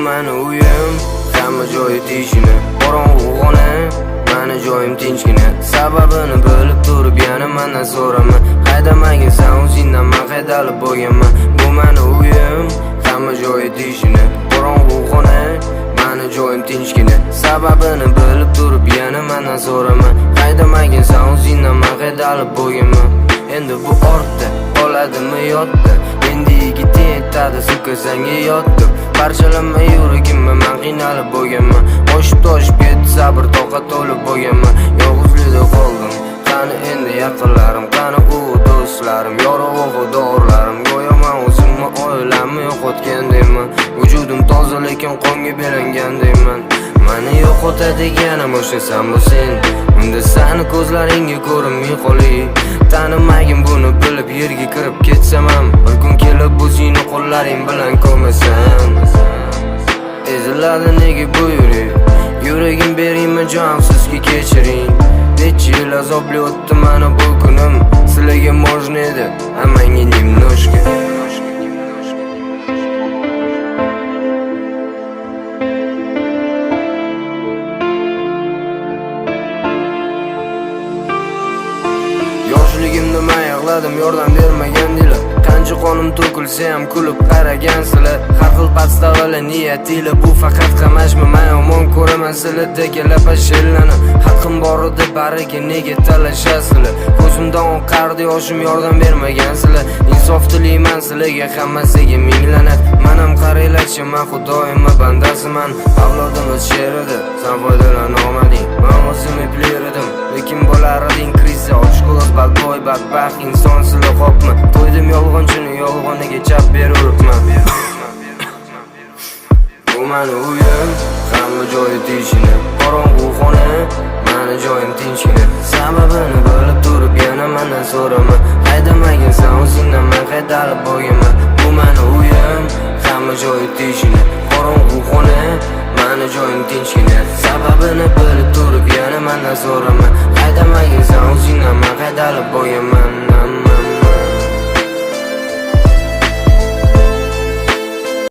mani uyim, hamma joyi tishini qorong'u xona, mani joyim tinchgina. Sababini bilib turib yana mendan so'rama. Haydamagin sen o'zingdan, men haydalib bo'lganman. Bu mani uyim, hamma joyi tishini qorong'u xona, mani joyim tinchgina. Sababini bilib turib yana mendan so'rama. Haydamagin sen o'zingdan, men haydalib bo'lganman. Endi bu ortda qoladimi yodda, endi yigiting aytadi suka senga yotdim. Parchalanma yuragimni, men qiynalib bo'lganman. Oshib ketdi sabr toqat to'lib bo'lganman. Yolg'izlikda qoldim, qani endi yaqinlarim, qani u do'stlarim, yorug'i dorilarim. Go'yo men o'zimni oilamni yo'qotgandayman. Vujudim toza lekin qonga belangandayman. Meni yo'qotadiganim o'sha sen bo'lsang, unda seni ko'zlaringga ko'rinmay qolay. Tanimagin buni bilib yerga kirib ketsam ham, bir kun kelib o'zingni qo'llaring bilan ko'masam. Eziladi nega bu yuragim beraymi jon sizga kechiring. Necha yil azobli o'tdi mana bu kunim, sizlarga можно edi, amanga немножко. Yoshligimda men yig'ladim, yordam bermagan dilar. Qancha qonim to'kilsa ham kulib qaragansizlar. Har xil podstavali niyatinglar, bu faqat qamashmi? Men yomon ko'raman sizlarda kelapashillani. Haqqim bor edi bariga nega talashasizlar? Ko'zimdan oqardi yoshim, yordam bermagansizlar. Insof tilayman sizlarga, hammasiga minglanat. Men ham qaranglarchi, men xudoyimga bandasiman. Avlodimiz sheridi, sen foydalana olmading. Men o'zim eplar edim, lekin bo'lar eding kriza. Ochko'z badbo'y badbaxt inson sizlar qopmi? Qo'ydim yolg'onchini yolg'oniga chap beruribman. Bu mani uyim, hamma joyi tishini qorong'u xona, mani joyim tinchgina. Sababini bilib turib yana mendan so'rama. Haydamagin sen o'zingdan, men haydalib bo'lganman. Bu mani uyim, hamma joyi tishini qorong'u xona, mani joyim tinchgina. Sababini bilib turib yana mendan so'rama. Haydamagin sen o'zingdan, men haydalib bo'lganman.